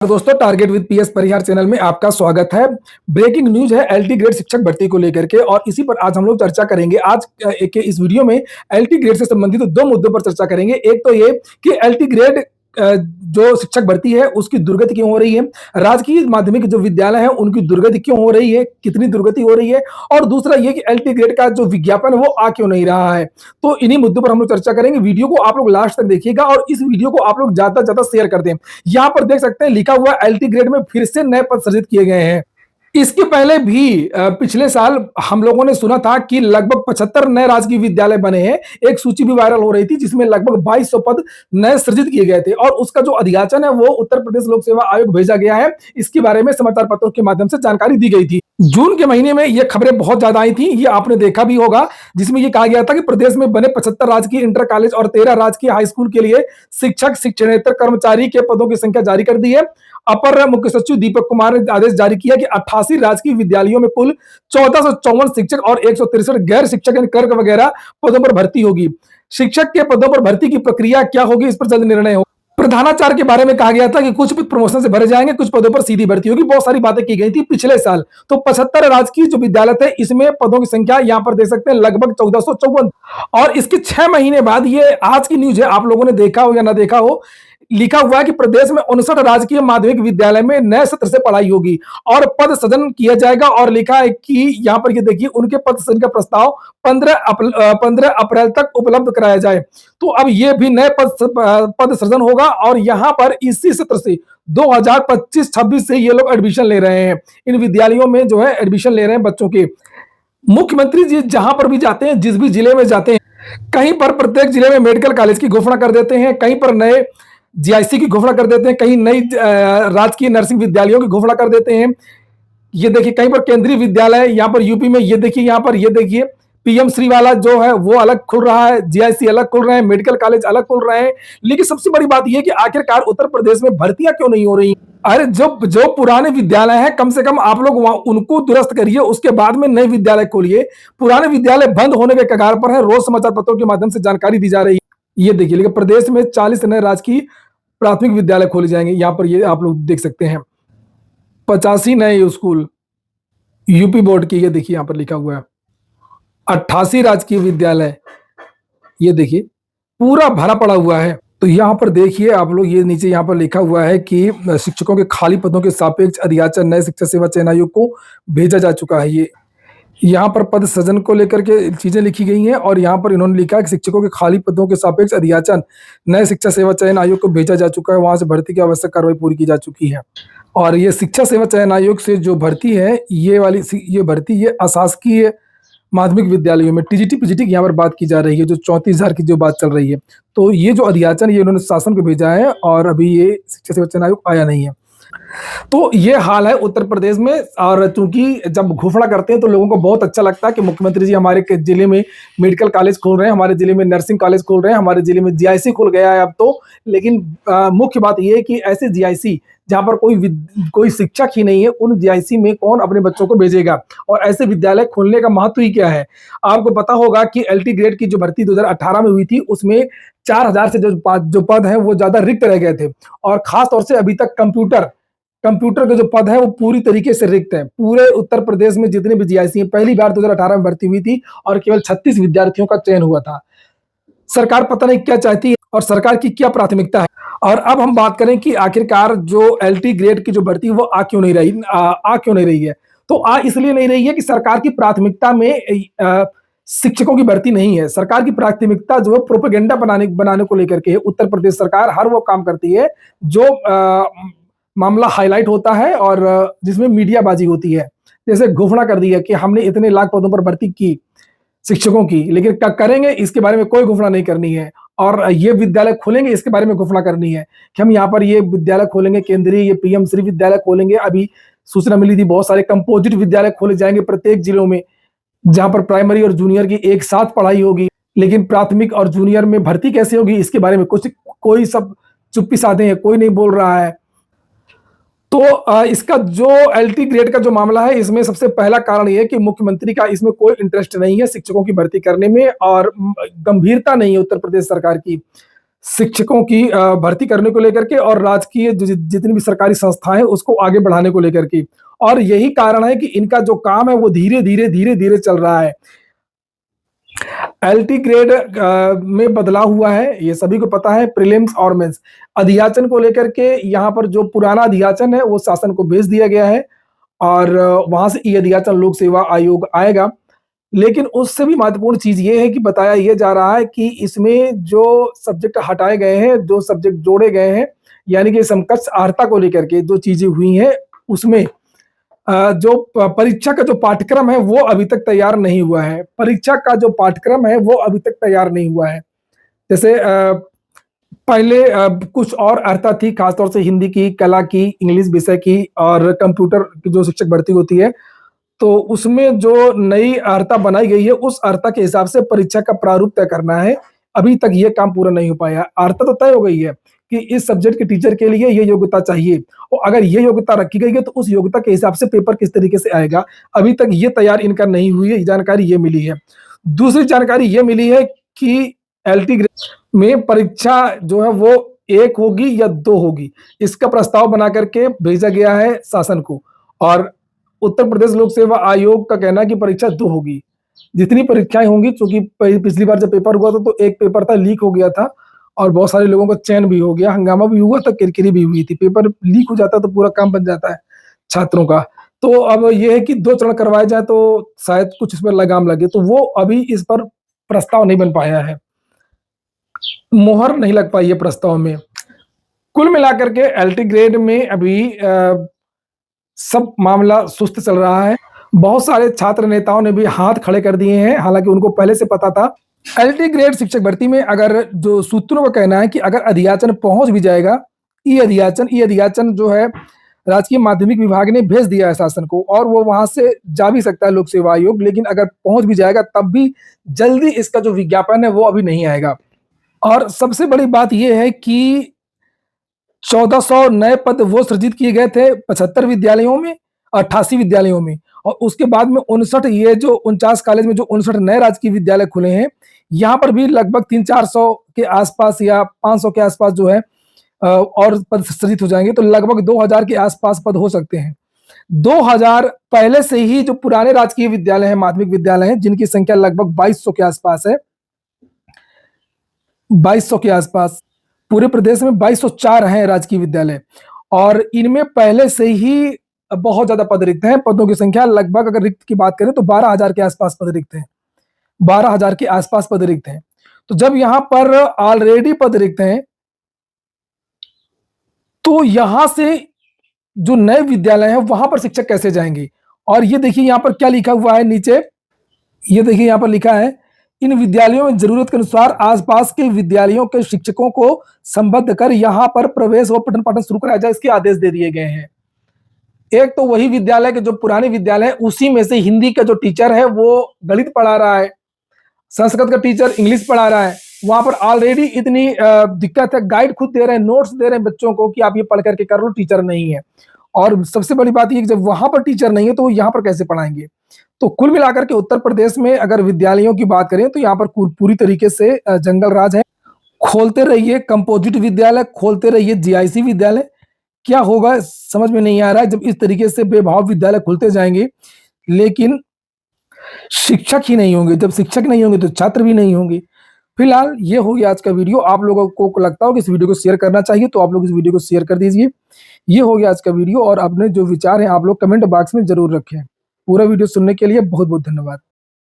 तो दोस्तों, target with PS Parihar channel में आपका स्वागत है। ब्रेकिंग न्यूज है एलटी ग्रेड शिक्षक भर्ती को लेकर के, और इसी पर आज हम लोग चर्चा करेंगे। आज के इस वीडियो में एलटी ग्रेड से संबंधित दो मुद्दों पर चर्चा करेंगे। एक तो ये कि एलटी ग्रेड जो शिक्षक भर्ती है उसकी दुर्गति क्यों हो रही है, राजकीय माध्यमिक जो विद्यालय है उनकी दुर्गति क्यों हो रही है, कितनी दुर्गति हो रही है, और दूसरा ये कि एलटी ग्रेड का जो विज्ञापन है वो आ क्यों नहीं रहा है। तो इन्हीं मुद्दों पर हम लोग चर्चा करेंगे। वीडियो को आप लोग लास्ट तक देखिएगा और इस वीडियो को आप लोग ज्यादा से ज्यादा शेयर कर दें। यहाँ पर देख सकते हैं लिखा हुआ एलटी ग्रेड में फिर से नए पद सृजित किए गए हैं। इसके पहले भी पिछले साल हम लोगों ने सुना था कि लगभग 75 नए राजकीय विद्यालय बने हैं। एक सूची भी वायरल हो रही थी जिसमें लगभग 2200 पद नए सृजित किए गए थे, और उसका जो अधियाचन है वो उत्तर प्रदेश लोक सेवा आयोग भेजा गया है। इसके बारे में समाचार पत्रों के माध्यम से जानकारी दी गई थी। जून के महीने में ये खबरें बहुत ज्यादा आई थी, ये आपने देखा भी होगा, जिसमें ये कहा गया था कि प्रदेश में बने 75 राजकीय इंटर कॉलेज और 13 राजकीय हाई स्कूल के लिए शिक्षक शिक्षणेतर कर्मचारी के पदों की संख्या जारी कर दी है। अपर मुख्य सचिव दीपक कुमार ने आदेश जारी किया कि 88 राजकीय विद्यालयों में कुल 1454 शिक्षक और 163 गैर शिक्षक यानी क्लर्क वगैरह पदों पर भर्ती होगी। शिक्षक के पदों पर भर्ती की प्रक्रिया क्या होगी, इस पर जल्द निर्णय होगा। प्रधानाचार्य के बारे में कहा गया था कि कुछ पद प्रमोशन से भरे जाएंगे, कुछ पदों पर सीधी भर्ती होगी। बहुत सारी बातें की गई थी पिछले साल। तो 75 राजकीय जो विद्यालय थे इसमें पदों की संख्या यहां पर देख सकते हैं लगभग 1454, और इसके 6 महीने बाद ये आज की न्यूज है, आप लोगों ने देखा हो या ना देखा हो, लिखा हुआ है कि प्रदेश में 59 राजकीय माध्यमिक विद्यालय में नए सत्र से पढ़ाई होगी और पद सृजन किया जाएगा। और लिखा है कि यहां पर ये देखिए उनके पद सृजन का प्रस्ताव 15 अप्रैल तक उपलब्ध कराया जाए। तो अब ये भी नए पद सृजन होगा, और यहां पर इसी सत्र से 2025-26 से ये लोग एडमिशन ले रहे हैं। इन विद्यालयों में जो है एडमिशन ले रहे हैं बच्चों के। मुख्यमंत्री जी जहां पर भी जाते हैं, जिस भी जिले में जाते हैं, कहीं पर प्रत्येक जिले में मेडिकल कॉलेज की घोषणा कर देते हैं, कहीं पर नए जीआईसी की घोषणा कर देते हैं, कहीं नई राजकीय नर्सिंग विद्यालयों की घोषणा कर देते हैं। ये देखिए कहीं पर केंद्रीय विद्यालय, यहाँ पर यूपी में ये देखिए, यहाँ पर ये देखिए पीएम श्री वाला जो है वो अलग खुल रहा है, जीआईसी अलग खुल रहे हैं, मेडिकल कॉलेज अलग खुल रहे हैं। लेकिन सबसे बड़ी बात यह कि आखिरकार उत्तर प्रदेश में भर्तियां क्यों नहीं हो रही। अरे जो पुराने विद्यालय हैं कम से कम आप लोग उनको दुरुस्त करिए, उसके बाद में नए विद्यालय खोलिए। पुराने विद्यालय बंद होने के कगार पर है, रोज समाचार पत्रों के माध्यम से जानकारी दी जा रही है। ये देखिए, लेकिन प्रदेश में 40 नए राजकीय प्राथमिक विद्यालय खोले जाएंगे। यहाँ पर ये आप लोग देख सकते हैं 85 नए स्कूल यूपी बोर्ड की, ये देखिए यहाँ पर लिखा हुआ है 88 राजकीय विद्यालय, ये देखिए पूरा भरा पड़ा हुआ है। तो यहाँ पर देखिए आप लोग, ये नीचे यहाँ पर लिखा हुआ है कि शिक्षकों के खाली पदों के सापेक्ष अधियाचन नए शिक्षा सेवा चयन आयोग को भेजा जा चुका है। ये यहाँ पर पद सृजन को लेकर के चीजें लिखी गई हैं, और यहाँ पर इन्होंने लिखा है कि शिक्षकों के खाली पदों के सापेक्ष अधियाचन नए शिक्षा सेवा चयन आयोग को भेजा जा चुका है, वहां से भर्ती की आवश्यक कार्रवाई पूरी की जा चुकी है। और ये शिक्षा सेवा चयन आयोग से जो भर्ती है, ये वाली ये भर्ती ये अशासकीय माध्यमिक विद्यालयों में टीजीटी पीजीटी की यहाँ पर बात की जा रही है, जो 34,000 की जो बात चल रही है। तो ये जो अधियाचन ये उन्होंने शासन को भेजा है, और अभी ये शिक्षा सेवा चयन आयोग आया नहीं है। तो ये हाल है उत्तर प्रदेश में। और चूंकि जब घोषणा करते हैं तो लोगों को बहुत अच्छा लगता है कि मुख्यमंत्री जी हमारे जिले में मेडिकल कॉलेज खोल रहे हैं, हमारे जिले में नर्सिंग कॉलेज खोल रहे हैं, हमारे जिले में जीआईसी खुल गया है अब तो। लेकिन मुख्य बात यह है कि ऐसे जीआईसी जहां पर कोई शिक्षक ही नहीं है, उन जीआईसी में कौन अपने बच्चों को भेजेगा, और ऐसे विद्यालय खोलने का महत्व ही क्या है। आपको पता होगा कि एलटी ग्रेड की जो भर्ती 2018 में हुई थी उसमें 4000 से जो पद हैं वो ज्यादा रिक्त रह गए थे, और खासतौर से अभी तक कंप्यूटर के जो पद है वो पूरी तरीके से रिक्त है। पूरे उत्तर प्रदेश में जितने भी जीआईसी हैं, पहली बार 2018 में भर्ती हुई थी और केवल 36 विद्यार्थियों का चयन हुआ था। सरकार पता नहीं क्या चाहती है और सरकार की क्या प्राथमिकता है। और अब हम बात करें कि आखिरकार जो एलटी ग्रेड की जो भर्ती वो आ क्यों नहीं रही है। तो आ इसलिए नहीं रही है कि सरकार की प्राथमिकता में शिक्षकों की भर्ती नहीं है। सरकार की प्राथमिकता जो है प्रोपेगेंडा बनाने को लेकर के है। उत्तर प्रदेश सरकार हर वो काम करती है जो मामला हाईलाइट होता है और जिसमें मीडियाबाजी होती है। जैसे घोषणा कर दी है कि हमने इतने लाख पदों पर भर्ती की शिक्षकों की, लेकिन क्या करेंगे इसके बारे में कोई घोषणा नहीं करनी है। और ये विद्यालय खोलेंगे इसके बारे में घोषणा करनी है कि हम यहाँ पर ये विद्यालय खोलेंगे, केंद्रीय ये पीएम श्री विद्यालय खोलेंगे। अभी सूचना मिली थी बहुत सारे कंपोजिट विद्यालय खोले जाएंगे प्रत्येक जिलों में, जहां पर प्राइमरी और जूनियर की एक साथ पढ़ाई होगी। लेकिन प्राथमिक और जूनियर में भर्ती कैसे होगी इसके बारे में कोई सब चुप्पी साधे हैं, कोई नहीं बोल रहा है। तो इसका जो एलटी ग्रेड का जो मामला है, इसमें सबसे पहला कारण यह है कि मुख्यमंत्री का इसमें कोई इंटरेस्ट नहीं है शिक्षकों की भर्ती करने में, और गंभीरता नहीं है उत्तर प्रदेश सरकार की। शिक्षकों की भर्ती करने को लेकर के और राजकीय जितनी भी सरकारी संस्थाएं हैं उसको आगे बढ़ाने को लेकर के। और यही कारण है कि इनका जो काम है वो धीरे-धीरे चल रहा है। एलटी ग्रेड में बदलाव हुआ है, ये सभी को पता है, प्रीलिम्स और मेंस। अधियाचन को लेकर के यहाँ पर जो पुराना अधियाचन है वो शासन को भेज दिया गया है और वहाँ से ई-अधियाचन लोक सेवा आयोग आएगा। लेकिन उससे भी महत्वपूर्ण चीज़ ये है कि बताया ये जा रहा है कि इसमें जो सब्जेक्ट हटाए गए हैं, जो सब्जेक्ट जोड़े गए हैं, यानी कि समकक्ष अर्हता को लेकर के जो चीज़ें हुई हैं, उसमें जो परीक्षा का जो पाठ्यक्रम है वो अभी तक तैयार नहीं हुआ है। परीक्षा का जो पाठ्यक्रम है वो अभी तक तैयार नहीं हुआ है। जैसे पहले कुछ और अर्हता थी, खासतौर से हिंदी की, कला की, इंग्लिश विषय की और कंप्यूटर की जो शिक्षक भर्ती होती है, तो उसमें जो नई अर्हता बनाई गई है, उस अर्हता के हिसाब से परीक्षा का प्रारूप तय करना है। अभी तक ये काम पूरा नहीं हो पाया। अर्हता तो तय हो गई है कि इस सब्जेक्ट के टीचर के लिए ये योग्यता चाहिए और अगर ये योग्यता रखी गई है तो उस योग्यता के हिसाब से पेपर किस तरीके से आएगा, अभी तक ये तैयार इनका नहीं हुई है, जानकारी ये मिली है। दूसरी जानकारी ये मिली है कि एलटी ग्रेड में परीक्षा जो है वो 1 होगी या 2 होगी, इसका प्रस्ताव बना करके भेजा गया है शासन को और उत्तर प्रदेश लोक सेवा आयोग का कहना है कि परीक्षा 2 होगी। जितनी परीक्षाएँ होंगी, चूँकि पिछली बार जब पेपर हुआ था तो एक पेपर था लीक हो गया था और बहुत सारे लोगों का चयन भी हो गया, हंगामा भी हुआ था, किरकिरी भी हुई थी। पेपर लीक हो जाता है तो पूरा काम बन जाता है छात्रों का। तो अब ये है कि 2 चरण करवाए जाएँ तो शायद कुछ इस पर लगाम लगे, तो वो अभी इस पर प्रस्ताव नहीं बन पाया है। मोहर नहीं लग पाई है प्रस्ताव में। कुल मिलाकर के एलटी ग्रेड में अभी सब मामला सुस्त चल रहा है। बहुत सारे छात्र नेताओं ने भी हाथ खड़े कर दिए हैं, हालाँकि उनको पहले से पता था। एलटी ग्रेड शिक्षक भर्ती में अगर जो सूत्रों का कहना है कि अगर अधियाचन पहुँच भी जाएगा, ई-अधियाचन जो है राजकीय माध्यमिक विभाग ने भेज दिया है शासन को और वो वहाँ से जा भी सकता है लोक सेवा आयोग, लेकिन अगर पहुँच भी जाएगा तब भी जल्दी इसका जो विज्ञापन है वो अभी नहीं आएगा। और सबसे बड़ी बात ये है कि 1400 नए पद वो सृजित किए गए थे 75 विद्यालयों में, 88 विद्यालयों में और उसके बाद में 59 ये जो 49 कॉलेज में जो 59 नए राजकीय विद्यालय खुले हैं, यहाँ पर भी लगभग 300-400 के आसपास या 500 के आसपास जो है और पद सृजित हो जाएँगे, तो लगभग 2000 के आसपास पद हो सकते हैं। 2000 पहले से ही जो पुराने राजकीय विद्यालय हैं, माध्यमिक विद्यालय हैं, जिनकी संख्या लगभग 2200 के आसपास है। 2200 के आसपास। पूरे प्रदेश में 2204 हैं राजकीय विद्यालय और इनमें पहले से ही बहुत ज़्यादा पद रिक्त हैं। पदों की संख्या लगभग अगर रिक्त की बात करें तो 12,000 के आसपास पद रिक्त हैं। 12,000 के आसपास पद रिक्त हैं। तो जब यहाँ पर ऑलरेडी पद रिक्त हैं, तो यहाँ से जो नए विद्यालय हैं, वहाँ पर शिक्षक कैसे जाएँगे? और ये देखिए यहाँ पर क्या लिखा हुआ है नीचे, ये देखिए यहाँ पर लिखा है, इन विद्यालयों में जरूरत के अनुसार आसपास के विद्यालयों के शिक्षकों को संबद्ध कर यहाँ पर प्रवेश व पठन पाठन शुरू कराया जाए, इसके आदेश दे दिए गए हैं। एक तो वही विद्यालय के जो पुराने विद्यालय है, उसी में से हिंदी का जो टीचर है वो गणित पढ़ा रहा है, संस्कृत का टीचर इंग्लिश पढ़ा रहा है। वहाँ पर ऑलरेडी इतनी दिक्कत है, गाइड खुद दे रहे हैं, नोट्स दे रहे हैं बच्चों को कि आप ये पढ़ करके कर लो, टीचर नहीं है। और सबसे बड़ी बात ये कि जब वहाँ पर टीचर नहीं है तो वो यहाँ पर कैसे पढ़ाएँगे? तो कुल मिलाकर के उत्तर प्रदेश में अगर विद्यालयों की बात करें तो यहाँ पर पूरी तरीके से जंगल राज है। खोलते रहिए कंपोजिट विद्यालय, खोलते रहिए जीआईसी विद्यालय, क्या होगा समझ में नहीं आ रहा है जब इस तरीके से बेभाव विद्यालय खुलते जाएँगे, लेकिन शिक्षक ही नहीं होंगे, जब शिक्षक नहीं होंगे तो छात्र भी नहीं होंगे। फिलहाल ये हो गया आज का वीडियो, आप लोगों को लगता हो कि इस वीडियो को शेयर करना चाहिए तो आप लोग इस वीडियो को शेयर कर दीजिए। ये हो गया आज का वीडियो और अपने जो विचार हैं आप लोग कमेंट बॉक्स में ज़रूर रखें। पूरा वीडियो सुनने के लिए बहुत-बहुत धन्यवाद।